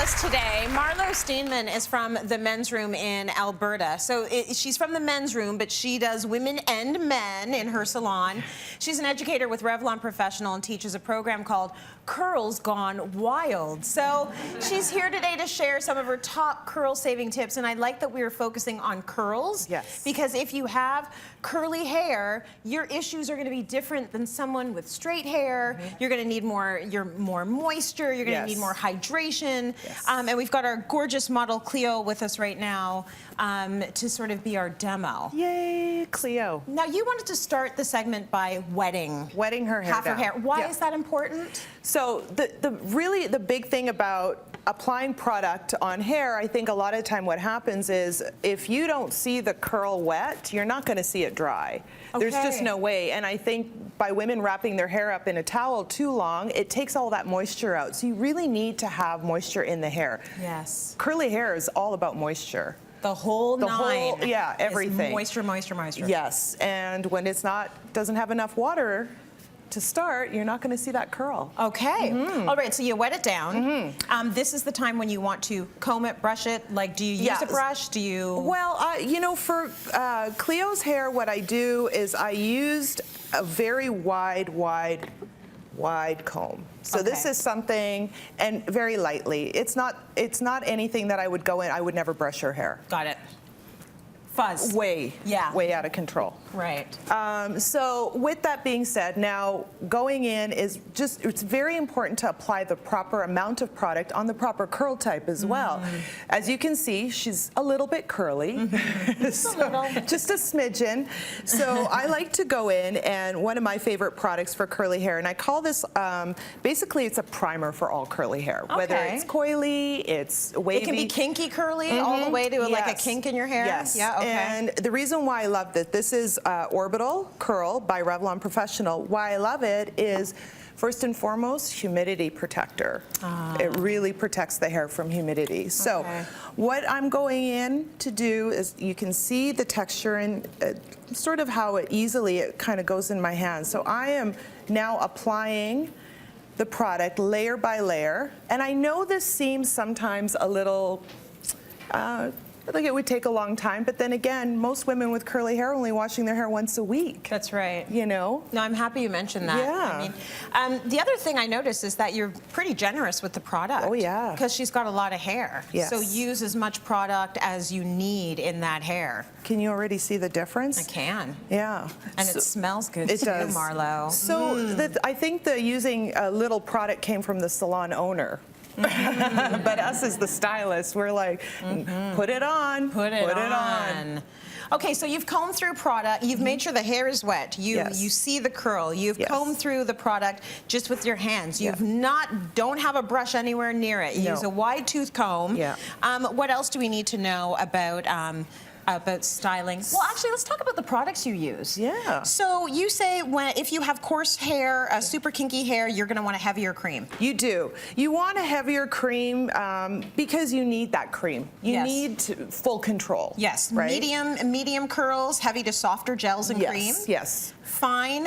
stylist today. Marlo Steenman is from the men's room in Alberta. So she's from the men's room, but she does women and men in her salon. She's an educator with Revlon Professional and teaches a program called Curls Gone Wild. So she's here today to share some of her top curl saving tips. And I like that we are focusing on curls. Yes. Because if you have curly hair, your issues are going to be different than someone with straight hair. You're going to need more moisture. You're going to need more hydration. Yes. And we've got our gorgeous model Cleo with us right now to sort of be our demo. Yay, Cleo. Now, you wanted to start the segment by wetting Wetting her hair half down. her hair. Why Yeah. is that important? So really the big thing about applying product on hair, I think a lot of the time what happens is if you don't see the curl wet, you're not going to see it dry. There's just no way. And I think by women wrapping their hair up in a towel too long, it takes all that moisture out. So you really need to have moisture in the hair. Yes. Curly hair is all about moisture. The whole nine. Yeah, everything. Moisture, moisture, moisture. Yes, and when it's doesn't have enough water to start, you're not going to see that curl. Okay. All right, so you wet it down. This is the time when you want to comb it, brush it. Like, do you use a brush? Do you? Well, you know, for Cleo's hair, what I do is I used a very wide comb. So this is something, and very lightly. It's not anything that I would go in. I would never brush her hair. Got it. Fuzz. Way out of control. Right. So with that being said, now going in is it's very important to apply the proper amount of product on the proper curl type as well. As you can see, she's a little bit curly, just a smidgen. So I like to go in, and one of my favorite products for curly hair, and I call this, basically it's a primer for all curly hair, whether it's coily, it's wavy. It can be kinky curly all the way to like a kink in your hair. Yes. Yeah. Okay. And the reason why I love this is Orbital Curl by Revlon Professional. Why I love it is, first and foremost, humidity protector. It really protects the hair from humidity. So what I'm going in to do is, you can see the texture and sort of how it kind of goes in my hand. So I am now applying the product layer by layer. And I know this seems sometimes a little, like it would take a long time, but then again, most women with curly hair are only washing their hair once a week. That's right. You know? No, I'm happy you mentioned that. Yeah. I mean, the other thing I noticed is that you're pretty generous with the product. Oh, yeah. Because she's got a lot of hair. Yes. So use as much product as you need in that hair. Can you already see the difference? I can. Yeah. And it smells good it too, does. Marlo. So I think the using a little product came from the salon owner. But us as the stylists, we're like, put it on, put it on. Okay, so you've combed through product, you've made sure the hair is wet, you see the curl, you've combed through the product just with your hands. You've don't have a brush anywhere near it. You use a wide tooth comb. What else do we need to know about styling? Well, actually, let's talk about the products you use. Yeah. So you say if you have coarse hair, super kinky hair, you're going to want a heavier cream. You do. You want a heavier cream because you need that cream. You need full control. Yes. Right? Medium curls, heavy to softer gels and cream. Yes. Fine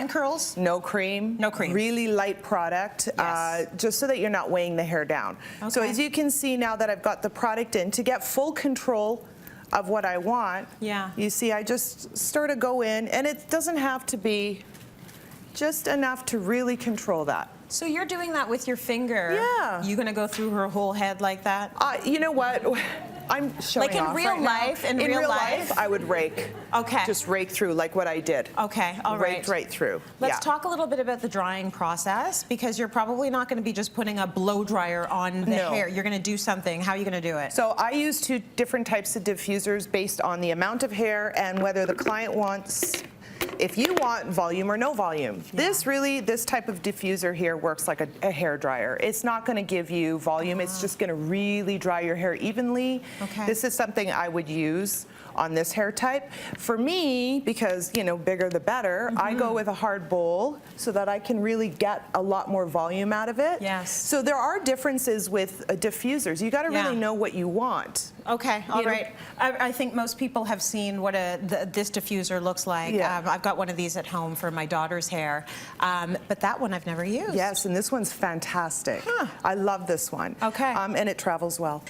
curls? No cream. No cream. Really light product, just so that you're not weighing the hair down. Okay. So as you can see now that I've got the product in, to get full control of what I want, you see I just sort of go in, and it doesn't have to be just enough to really control that. So you're doing that with your finger? Yeah. You gonna go through her whole head like that? You know what? I'm showing like in off real right life. now. In real life, I would rake. Okay. Just rake through like what I did. Okay. All right. Raked right through. Let's talk a little bit about the drying process, because you're probably not going to be just putting a blow dryer on the hair. You're going to do something. How are you going to do it? So I use 2 different types of diffusers based on the amount of hair and whether the client wants. If you want volume or no volume, this type of diffuser here works like a hair dryer. It's not going to give you volume. It's just going to really dry your hair evenly. Okay. This is something I would use on this hair type. For me, because, you know, bigger the better, I go with a hard bowl so that I can really get a lot more volume out of it. Yes. So there are differences with diffusers. You got to really know what you want. Okay, all You know- right. I think most people have seen what this diffuser looks like. Yeah. I've got one of these at home for my daughter's hair, but that one I've never used. Yes, and this one's fantastic. I love this one. Okay. And it travels well.